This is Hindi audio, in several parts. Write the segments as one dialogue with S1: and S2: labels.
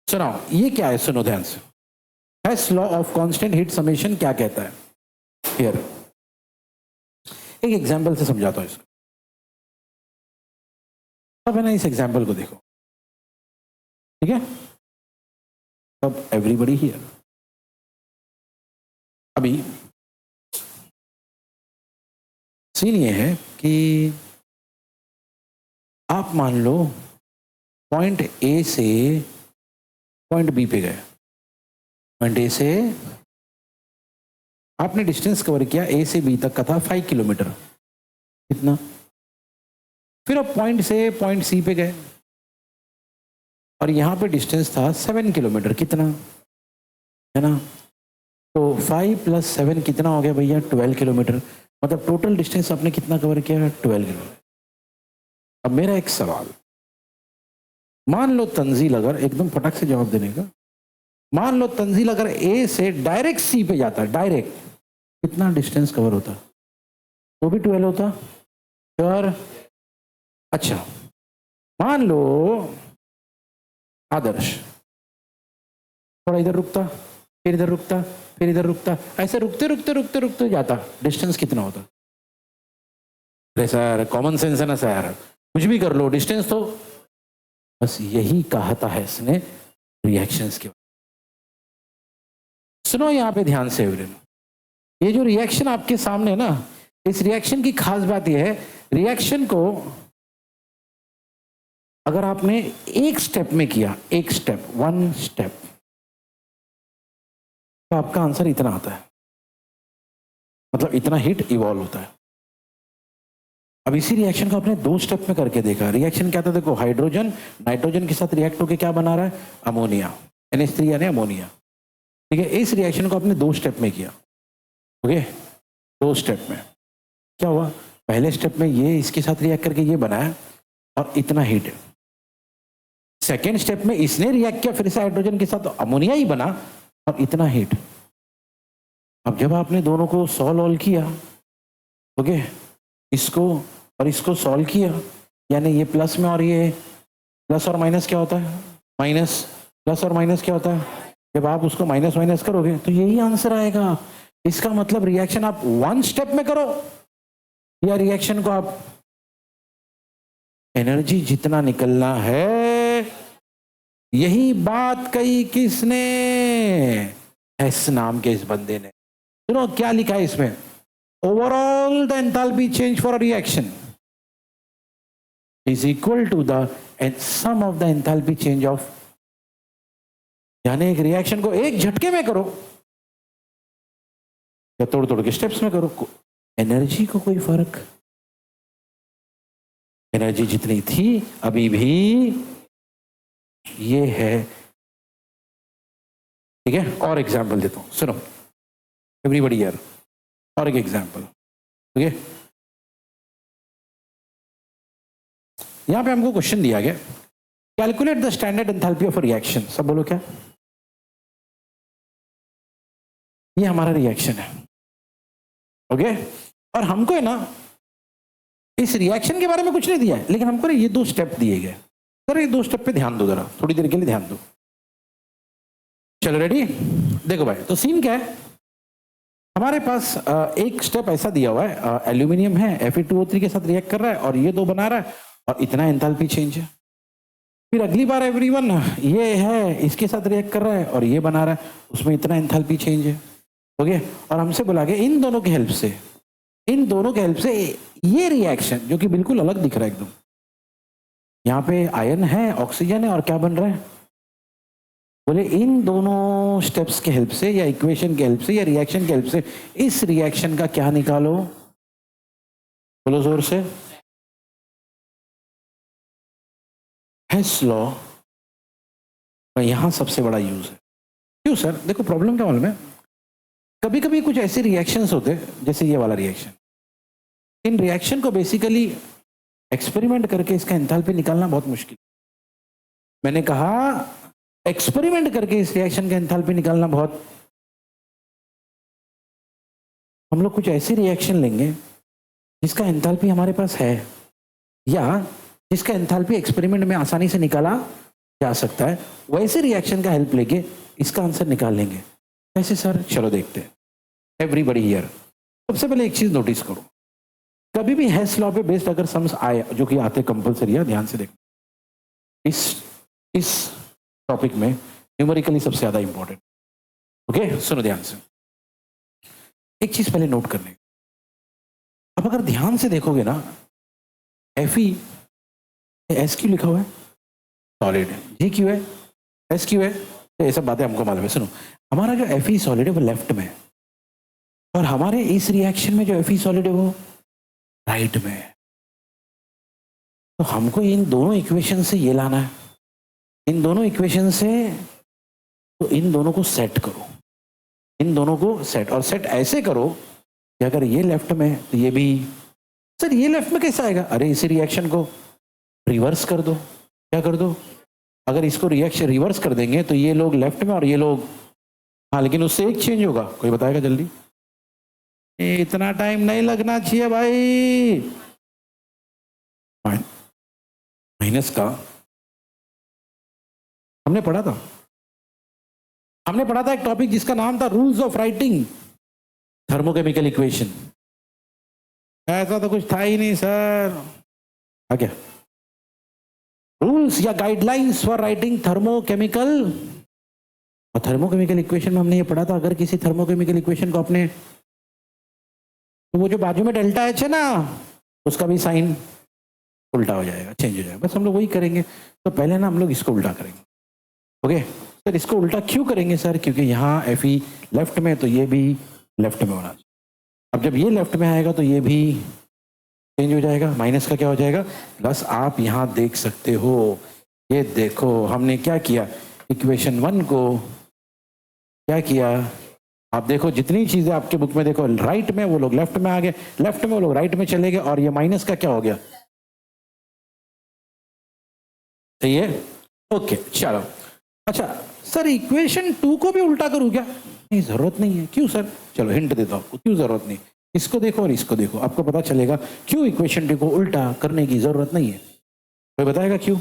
S1: सुनाओ ये क्या है, सुनो ध्यान से। Hess law of constant heat summation क्या कहता है? हियर एक एग्जांपल से समझाता हूं इसको। अब है ना, इस एग्जांपल को देखो, ठीक है? अब एवरीबॉडी हियर, अभी सीन ये है कि आप मान लो पॉइंट ए से पॉइंट बी पे गए। पॉइंट ए से आपने डिस्टेंस कवर किया, ए से बी तक का था 5 किलोमीटर, कितना? फिर आप पॉइंट से पॉइंट सी पे गए और यहां पे डिस्टेंस था 7 किलोमीटर, कितना है ना? तो 5 + 7 कितना हो गया भैया? 12 किलोमीटर। मतलब टोटल डिस्टेंस आपने कितना कवर किया? 12 किलोमीटर। अब मेरा एक सवाल, मान लो तंजील, अगर एकदम फटक से जवाब देने का, मान लो तंजील अगर ए से डायरेक्ट सी पे जाता, डायरेक्ट, कितना डिस्टेंस कवर होता? वो भी 12 होता। और अच्छा, मान लो आदर्श थोड़ा इधर रुकता, फिर इधर रुकता, फिर इधर रुकता, ऐसे रुकते रुकते रुकते रुकते जाता, डिस्टेंस कितना होता? अरे सर कॉमन सेंस है ना सर, कुछ भी कर लो, डिस्टेंस तो। बस यही कहा था है इसने रिएक्शंस के। सुनो यहां पे ध्यान से एवरीवन, ये जो रिएक्शन आपके सामने है ना, इस रिएक्शन की खास बात यह है, रिएक्शन को अगर आपने एक स्टेप में किया, एक स्टेप, 1 स्टेप, तो आपका आंसर इतना आता है, मतलब इतना हीट इवॉल्व होता है। अब इसी रिएक्शन को आपने 2 स्टेप में करके देखा। रिएक्शन क्या था? देखो, हाइड्रोजन नाइट्रोजन के साथ रिएक्ट होकर क्या बना रहा है? अमोनिया, NH3 यानी अमोनिया। ठीक है, इस रिएक्शन को आपने 2 स्टेप में किया। ओके, 2 स्टेप में क्या हुआ? पहले स्टेप में ये इसके साथ रिएक्ट करके ये बनाया और इतना हीट। सेकेंड स्टेप में इसने रिएक्ट किया फिर से हाइड्रोजन के साथ, तो अमोनिया ही बना और इतना हीट। अब जब आपने दोनों को सॉल्व किया, ओके, इसको और इसको सॉल्व किया, यानी ये प्लस में और ये प्लस और माइनस क्या होता है? माइनस। प्लस और माइनस क्या होता है? जब आप उसको माइनस माइनस करोगे तो यही आंसर आएगा। इसका मतलब रिएक्शन आप 1 स्टेप में करो या रिएक्शन को आप, एनर्जी जितना निकलना है, यही बात कही किसने? हेस नाम के इस बंदे ने। सुनो क्या लिखा है इसमें, overall the enthalpy change for a reaction is equal to the sum of the enthalpy change of, यानी एक रिएक्शन को एक झटके में करो या तोड़ तोड़ के स्टेप्स में करो, एनर्जी को कोई फर्क, एनर्जी जितनी थी अभी भी ये है। ठीक है, और एग्जांपल देता हूं, सुनो एवरीबॉडी हियर, और एक एग्जांपल। ठीक है, यहां पे हमको क्वेश्चन दिया गया, calculate the standard enthalpy of a reaction. सब बोलो क्या? ये हमारा रिएक्शन है, ओके, और हमको है ना इस रिएक्शन के बारे में कुछ नहीं दिया है, लेकिन हमको ना ये 2 स्टेप दिए गए। सर ये 2 स्टेप पे ध्यान दो, जरा थोड़ी देर के लिए ध्यान दो। चलो रेडी? देखो भाई, तो सीन क्या है, हमारे पास एक स्टेप ऐसा दिया हुआ है, एल्यूमिनियम है, Fe2O3 के साथ रिएक्ट कर रहा है और ये 2 बना रहा है और इतना एंथैल्पी चेंज है। फिर अगली बार एवरीवन ये है, इसके साथ रिएक्ट कर रहा है और ये बना रहा है, उसमें इतना एंथैल्पी चेंज है। ओके, और हमसे बोला गया इन दोनों की हेल्प से, इन दोनों के हेल्प से ये रिएक्शन जो कि बिल्कुल अलग दिख रहा है एकदम, यहाँ पे आयन है, ऑक्सीजन है और क्या बन रहा है? बोले इन दोनों स्टेप्स के हेल्प से या इक्वेशन के हेल्प से या रिएक्शन के हेल्प से इस रिएक्शन का क्या निकालो? बोलो जोर से। हेस लॉ का यहां सबसे बड़ा यूज है। क्यों सर? देखो प्रॉब्लम क्या मालूम है, कभी कभी कुछ ऐसे रिएक्शंस होते जैसे ये वाला रिएक्शन, इन रिएक्शन को बेसिकली एक्सपेरिमेंट करके इसका एंथैल्पी निकालना बहुत मुश्किल। मैंने कहा एक्सपेरिमेंट करके इस रिएक्शन का एंथैल्पी निकालना बहुत, हम लोग कुछ ऐसी रिएक्शन लेंगे जिसका एंथैल्पी हमारे पास है या जिसका एंथैल्पी एक्सपेरिमेंट में आसानी से निकाला जा सकता है, वैसे रिएक्शन का हेल्प लेके इसका आंसर निकाल लेंगे। कैसे सर? चलो देखते हैं। एवरीबडी हियर, सबसे पहले एक चीज नोटिस करो, कभी भी हेस लॉ पे बेस्ड अगर सम्स आए, जो कि आते कंपल्सरी है, ध्यान से देखो, इस टॉपिक में न्यूमेरिकली सबसे ज्यादा इंपॉर्टेंट। ओके, सुनो ध्यान से, एक चीज पहले नोट करने, अब अगर ध्यान से देखोगे ना, एफ ई एस क्यू लिखा हुआ है, सॉलिड है, जी क्यू है, एस क्यू है, तो ये सब बातें हमको मालूम है। सुनो, हमारा जो एफ ई सॉलिड है वो लेफ्ट में है, और हमारे इस रिएक्शन में जो एफ ई सॉलिड है वो राइट में है। तो हमको इन दोनों इक्वेशन से ये लाना है, इन दोनों इक्वेशन से, तो इन दोनों को सेट करो, इन दोनों को सेट, और सेट ऐसे करो कि अगर ये लेफ्ट में है तो ये भी, सर ये लेफ्ट में कैसे आएगा? अरे इसी रिएक्शन को रिवर्स कर दो। क्या कर दो? अगर इसको रिएक्शन रिवर्स कर देंगे तो ये लोग लेफ्ट में और ये लोग, हाँ, लेकिन उससे एक चेंज होगा, कोई बताएगा जल्दी? इतना टाइम नहीं लगना चाहिए भाई। माइनस का हमने पढ़ा था एक टॉपिक जिसका नाम था rules of writing thermochemical equation. ऐसा तो कुछ था ही नहीं सर। क्या रूल्स या गाइडलाइंस फॉर राइटिंग थर्मोकेमिकल, और थर्मोकेमिकल इक्वेशन में हमने ये पढ़ा था, अगर किसी थर्मोकेमिकल इक्वेशन को आपने, तो वो जो बाजू में डेल्टा एच है ना, उसका भी साइन उल्टा हो जाएगा, चेंज हो जाएगा। बस हम लोग वही करेंगे। तो पहले ना हम लोग इसको उल्टा करेंगे। ओके सर, इसको उल्टा क्यों करेंगे सर? क्योंकि यहाँ एफ ई लेफ्ट में, तो ये भी लेफ्ट में होना चाहिए। अब जब ये लेफ्ट में आएगा तो ये भी चेंज हो जाएगा, माइनस का क्या हो जाएगा, प्लस। आप यहाँ देख सकते हो, ये देखो हमने क्या किया, इक्वेशन 1 को क्या किया, आप देखो जितनी चीजें आपके बुक में देखो, राइट में वो लोग लेफ्ट में आ गए, लेफ्ट में वो लोग राइट में चले गए, और ये माइनस का क्या हो गया, सही है? ओके चलो। अच्छा सर, इक्वेशन 2 को भी उल्टा करूं क्या? नहीं, जरूरत नहीं है। क्यों सर? चलो हिंट देता हूं, क्यों जरूरत नहीं। इसको देखो और इसको देखो, आपको पता चलेगा क्यों इक्वेशन 2 को उल्टा करने की जरूरत नहीं है। कोई बताएगा क्यों?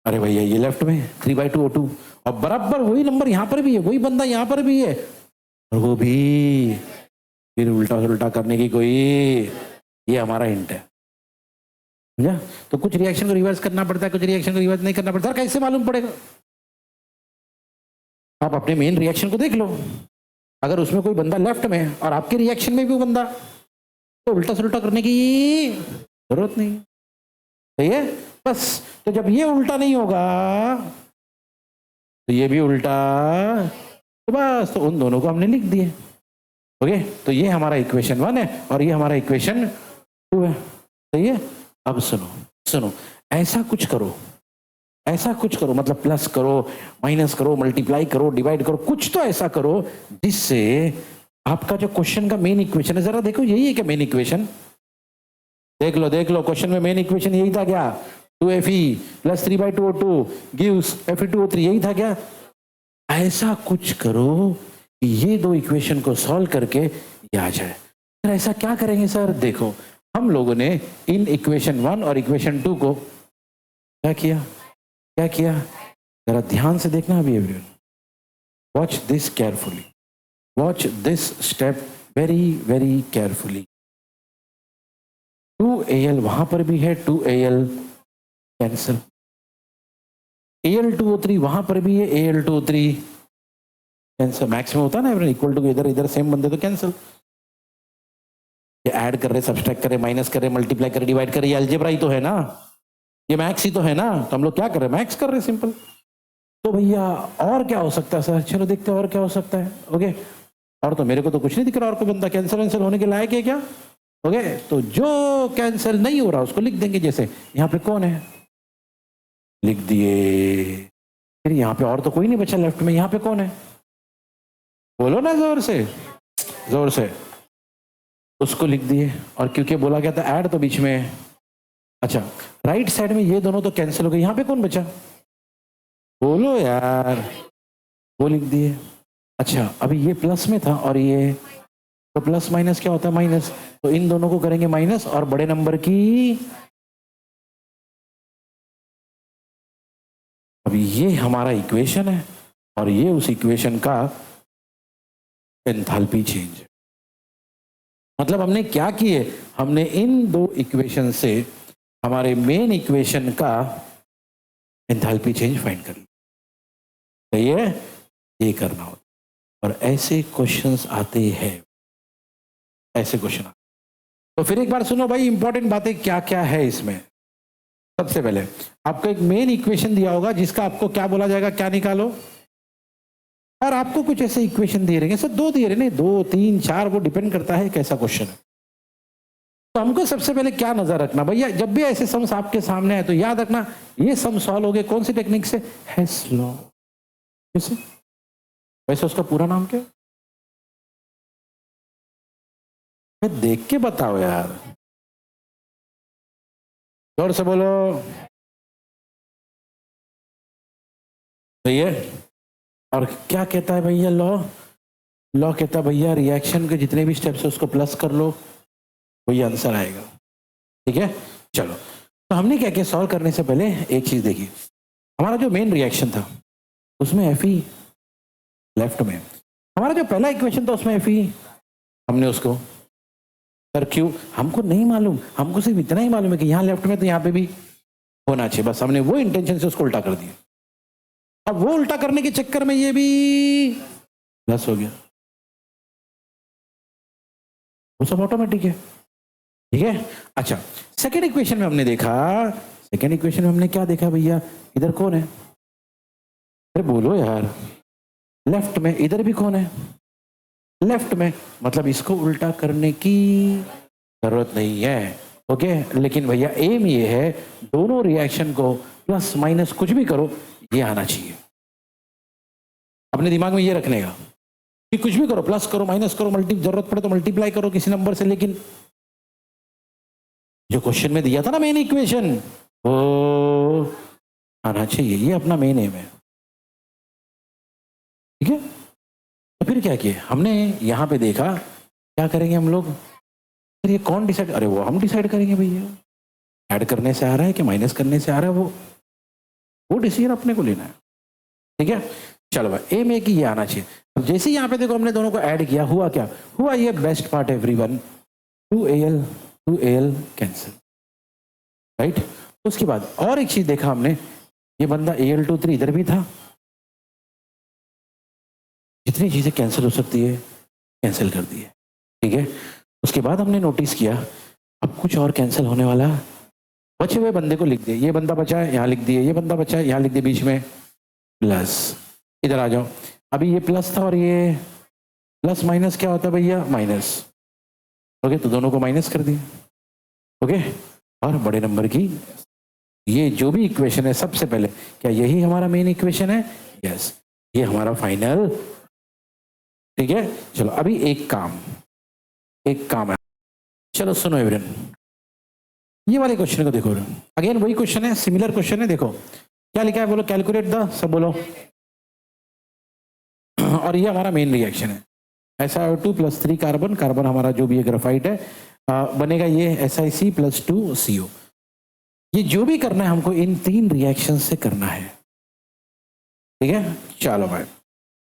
S1: अरे भैया ये लेफ्ट में 3/2O2, और बराबर वही नंबर यहाँ पर भी है, वही बंदा यहाँ पर भी है, और वो भी, फिर उल्टा उल्टा करने की कोई, ये हमारा हिंट है, समझा? तो कुछ रिएक्शन को रिवर्स करना पड़ता है, कुछ रिएक्शन को रिवर्स नहीं करना पड़ता। कैसे मालूम पड़ेगा? आप अपने मेन रिएक्शन को देख लो, अगर उसमें कोई बंदा लेफ्ट में है और आपके रिएक्शन में भी वो बंदा, तो उल्टा से उल्टा करने की जरूरत नहीं, सही है? बस, तो जब ये उल्टा नहीं होगा तो ये भी उल्टा, तो बस, तो उन दोनों को हमने लिख दिए। ओके, तो ये हमारा इक्वेशन 1 है और ये हमारा इक्वेशन 2 है, सही है? अब सुनो, ऐसा कुछ करो, मतलब प्लस करो, माइनस करो, मल्टीप्लाई करो, डिवाइड करो, कुछ तो ऐसा करो जिससे आपका जो क्वेश्चन का मेन इक्वेशन है, जरा देखो यही है क्या मेन इक्वेशन? देख लो क्वेश्चन में मेन इक्वेशन यही था क्या? 2Fe + 3/2O2 gives Fe2O3, यही था क्या? ऐसा कुछ करो कि ये दो इक्वेशन को सॉल्व करके ये आ जाए। फिर ऐसा क्या करेंगे सर? देखो, हम लोगों ने इन इक्वेशन 1 और इक्वेशन 2 को क्या किया, जरा ध्यान से देखना अभी everyone, watch this carefully, watch this step very very carefully. 2Al वहां पर भी है, 2Al कैंसिल, Al2O3 वहां पर भी है, Al2O3 कैंसिल, मैक्स में होता है ना इक्वल टू, इधर सेम बंदे तो कैंसिल। ये ऐड कर रहे, सब्सट्रैक्ट कर रहे, माइनस कर रहे, मल्टीप्लाई कर रहे, डिवाइड कर रहे, ये अलजेब्रा ही तो है ना, ये मैक्स ही तो है ना, तो हम लोग क्या कर रहे हैं, मैक्स कर रहे हैं, सिंपल। तो भैया और क्या हो सकता है सर? चलो देखते हैं और क्या हो सकता है। ओके, और तो मेरे को तो कुछ नहीं दिख रहा, और कोई बंदा कैंसिल होने के लायक है क्या? ओके, तो जो कैंसिल नहीं हो रहा उसको लिख देंगे, जैसे यहाँ पे कौन है, लिख दिए। फिर यहाँ पे और तो कोई नहीं बचा लेफ्ट में, यहाँ पे कौन है, बोलो ना जोर से, उसको लिख दिए। और क्योंकि बोला गया था ऐड, तो बीच में, अच्छा राइट साइड में ये दोनों तो कैंसिल हो गए, यहाँ पे कौन बचा, बोलो यार, वो लिख दिए। अच्छा, अभी ये प्लस में था और ये, तो प्लस माइनस क्या होता है, माइनस, तो इन दोनों को करेंगे माइनस, और बड़े नंबर की ये हमारा इक्वेशन है और ये उस इक्वेशन का एंथैल्पी चेंज है। मतलब हमने क्या किए, हमने इन दो इक्वेशन से हमारे मेन इक्वेशन का एंथैल्पी चेंज फाइंड कर लिया। सही है, ये करना होता और ऐसे क्वेश्चंस आते हैं, ऐसे क्वेश्चन आते। तो फिर एक बार सुनो भाई, इंपॉर्टेंट बातें क्या क्या है इसमें। सबसे पहले आपको एक मेन इक्वेशन दिया होगा जिसका आपको क्या बोला जाएगा, क्या निकालो, और आपको कुछ ऐसे इक्वेशन दे रहे हैं, सर दो दे रहे हैं, 2 3 4, वो डिपेंड करता है कैसा क्वेश्चन है। तो हमको सबसे पहले क्या नजर रखना भैया, जब भी ऐसे सम्स आपके सामने है तो याद रखना ये सम सॉल्व हो गए कौन सी टेक्निक से, हेस लॉ। कैसे, वैसे उसका पूरा नाम क्या है, देख के बताओ यार, जोर से बोलो। सही है। और क्या कहता है भैया लॉ, लॉ कहता है भैया रिएक्शन के जितने भी स्टेप्स है उसको प्लस कर लो, वही आंसर आएगा। ठीक है, चलो। तो हमने क्या किया, सॉल्व करने से पहले एक चीज देखी, हमारा जो मेन रिएक्शन था उसमें एफई लेफ्ट में, हमारा जो पहला इक्वेशन था उसमें एफई, हमने उसको, सर क्यों, हमको नहीं मालूम, हमको सिर्फ इतना ही मालूम है कि यहाँ लेफ्ट में तो यहाँ पे भी होना चाहिए, बस हमने वो इंटेंशन से उसको उल्टा कर दिया। अब वो उल्टा करने के चक्कर में ये भी प्लस हो गया, वो सब ऑटोमेटिक है। ठीक है, अच्छा सेकेंड इक्वेशन में हमने देखा, सेकेंड इक्वेशन में हमने क्या देखा भैया, इधर कौन है, अरे बोलो यार, लेफ्ट में, इधर भी कौन है, लेफ्ट में, मतलब इसको उल्टा करने की जरूरत नहीं है। ओके, लेकिन भैया एम ये है दोनों रिएक्शन को प्लस माइनस कुछ भी करो ये आना चाहिए, अपने दिमाग में ये रखने का कि कुछ भी करो, प्लस करो माइनस करो, जरूरत पड़े तो मल्टीप्लाई करो किसी नंबर से, लेकिन जो क्वेश्चन में दिया था ना मेन इक्वेशन वो आना चाहिए, ये अपना मेन एम है। ठीक है, तो फिर क्या किए हमने, यहां पे देखा क्या करेंगे हम लोग, फिर ये कौन डिसाइड, अरे वो हम डिसाइड करेंगे भैया, ऐड करने से आ रहा है कि माइनस करने से आ रहा है, वो डिसीजन अपने को लेना है। ठीक है, चलो भाई एम ए की ये आना चाहिए। अब जैसे ही यहाँ पे देखो हमने दोनों को ऐड किया, हुआ क्या हुआ, ये best part everyone, 2al cancel, right. उसके बाद और एक चीज देखा हमने, ये बंदा Al23 इधर भी था, जितनी चीजें कैंसिल हो सकती है कैंसिल कर दी है। ठीक है, उसके बाद हमने नोटिस किया अब कुछ और कैंसिल होने वाला, बचे हुए बंदे को लिख दिए, ये बंदा बचा है यहाँ लिख दिए, ये बंदा बचा है यहाँ लिख दिए, बीच में प्लस, इधर आ जाओ, अभी ये प्लस था और ये प्लस माइनस क्या होता है भैया, माइनस। ओके, तो दोनों को माइनस कर दिए। ओके, और बड़े नंबर की ये जो भी इक्वेशन है, सबसे पहले क्या यही हमारा मेन इक्वेशन है, यस, ये हमारा फाइनल। ठीक है, चलो अभी एक काम है, चलो सुनो एवरीवन, ये वाले क्वेश्चन को देखो, अगेन वही क्वेश्चन है, सिमिलर क्वेश्चन है, देखो क्या लिखा है, बोलो कैलकुलेट द, सब बोलो। और ये हमारा मेन रिएक्शन है, SiO2 + 3 कार्बन, कार्बन हमारा जो भी है ग्राफाइट है, बनेगा ये SiC + 2 CO। ये जो भी करना है हमको इन 3 रिएक्शन से करना है। ठीक है, चलो भाई,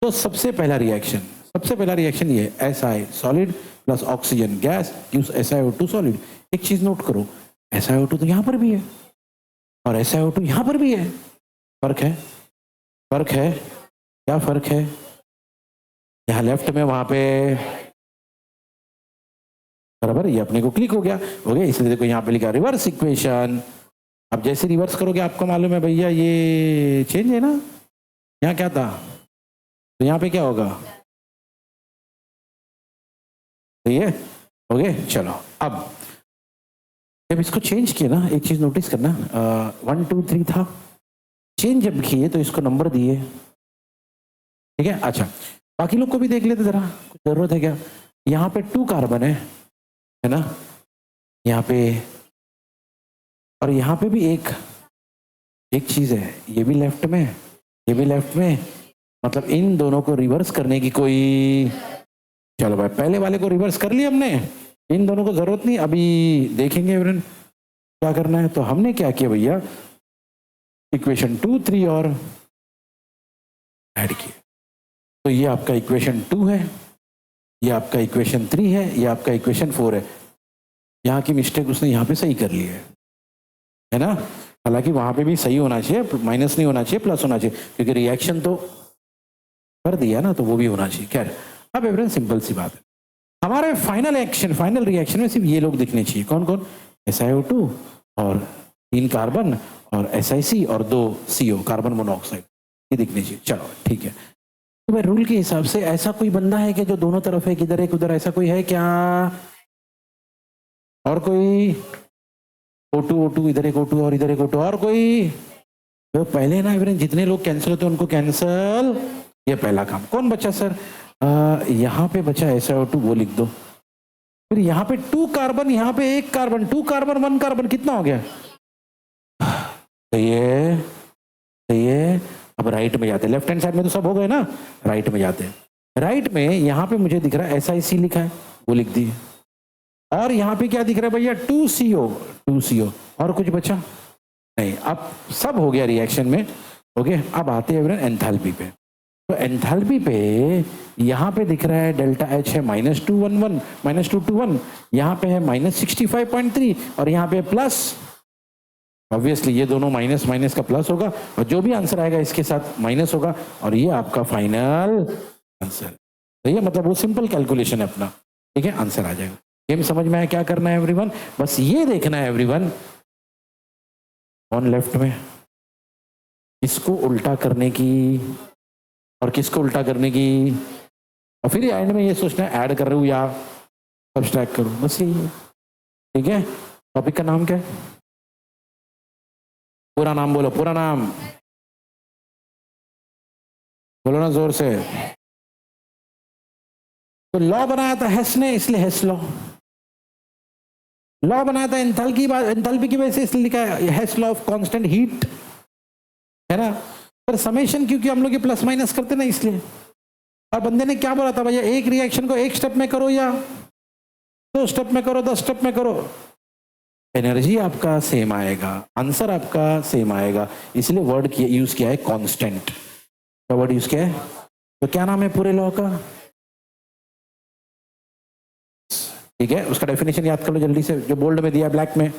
S1: तो सबसे पहला रिएक्शन ये Si solid + oxygen gas gives SiO2 solid. एक चीज नोट करो, SiO2 तो यहां पर भी है और SiO2 यहां पर भी है, फर्क है, क्या फर्क है, यहाँ लेफ्ट में वहां पे बराबर, ये अपने को क्लिक हो गया, इसलिए देखो यहाँ पे लिखा रिवर्स इक्वेशन। अब जैसे रिवर्स करोगे आपको मालूम है भैया ये चेंज है ना, यहाँ क्या था तो यहाँ पे क्या होगा, सही है। ओके, चलो अब जब इसको चेंज किया ना, एक चीज नोटिस करना, 1 2 3 था, चेंज जब किए तो इसको नंबर दिए। ठीक है, अच्छा बाकी लोग को भी देख लेते जरा, कुछ जरूरत है क्या, यहाँ पे 2 कार्बन है ना, यहाँ पे, और यहाँ पे भी एक चीज है, ये भी लेफ्ट में, ये भी लेफ्ट में, मतलब इन दोनों को रिवर्स करने की कोई, चलो भाई पहले वाले को रिवर्स कर लिया हमने, इन दोनों को जरूरत नहीं, अभी देखेंगे एवरीवन क्या करना है। तो हमने क्या किया भैया, इक्वेशन 2 3 और ऐड किए। तो ये आपका इक्वेशन 2 है, ये आपका इक्वेशन 3 है, ये आपका इक्वेशन 4 है। यहाँ की मिस्टेक उसने यहाँ पे सही कर ली है ना। हालांकि वहां पे भी सही होना चाहिए, माइनस नहीं होना चाहिए, प्लस होना चाहिए, क्योंकि रिएक्शन तो कर दिया ना, तो वो भी होना चाहिए। खैर, अब एवरेज सिंपल सी बात है, हमारे फाइनल एक्शन, फाइनल रिएक्शन में सिर्फ ये लोग दिखने चाहिए। कौन कौन? SiO2 और 3 कार्बन और SiC और 2 CO, कार्बन मोनोऑक्साइड, ये दिखने चाहिए। चलो ठीक है। तो भाई रूल के हिसाब से ऐसा कोई बंदा है कि जो दोनों तरफ है, किधर एक उधर, ऐसा कोई है क्या? और कोई? O2 O2, इधर एक O2 और इधर एक O2, और कोई? तो पहले ना इवन जितने लोग कैंसिल होते हैं उनको कैंसल, ये पहला काम। कौन बचा सर? यहाँ पे बचा SiO2, वो लिख दो। फिर यहाँ पे 2 कार्बन, यहाँ पे 1 कार्बन, 2 कार्बन 1 कार्बन, कितना हो गया? सही है। अब राइट में जाते, लेफ्ट हैंड साइड में तो सब हो गए ना, राइट में जाते हैं। राइट में यहाँ पे मुझे दिख रहा है SiC लिखा है, वो लिख दिए। और यहाँ पे क्या दिख रहा है भैया? 2CO। और कुछ बचा नहीं। अब सब हो गया रिएक्शन में। ओके, अब आते हैं एंथैल्पी पे। तो एंथैल्पी पे यहाँ पे दिख रहा है डेल्टा H है -211, -221, यहाँ पे है -65.3 और यहाँ पे प्लस। ऑब्वियसली ये दोनों माइनस माइनस का प्लस होगा और जो भी आंसर आएगा इसके साथ माइनस होगा और ये आपका फाइनल आंसर। तो ये मतलब वो सिंपल कैलकुलेशन है अपना, ठीक है, आंसर आ जाएगा। गेम समझ में आया क्या करना है एवरीवन? बस ये देखना है एवरीवन, ऑन लेफ्ट में इसको उल्टा करने की और किसको उल्टा करने की, और फिर एंड में ये सोचना है ऐड कर रहे हो या सब्सट्रैक्ट करूं, बस यही है। ठीक है, टॉपिक का नाम क्या है? पूरा नाम बोलो, पूरा नाम बोलो ना जोर से। तो लॉ बनाया था हेस ने, इसलिए हेस लॉ बनाया था एंथैल्पी की वजह से, इसलिए लिखा है हेस लॉ ऑफ कांस्टेंट हीट, है ना। पर समेशन क्योंकि हम लोग ये प्लस माइनस करते ना, इसलिए। और बंदे ने क्या बोला था भैया? एक रिएक्शन को एक स्टेप में करो या 2 स्टेप में करो, 10 स्टेप में करो, एनर्जी आपका सेम आएगा, आंसर आपका सेम आएगा। इसलिए वर्ड यूज किया है कांस्टेंट का, वर्ड यूज किया है। तो क्या नाम है पूरे लॉ का? ठीक है, उसका डेफिनेशन याद कर लो जल्दी से, जो बोल्ड में दिया ब्लैक में।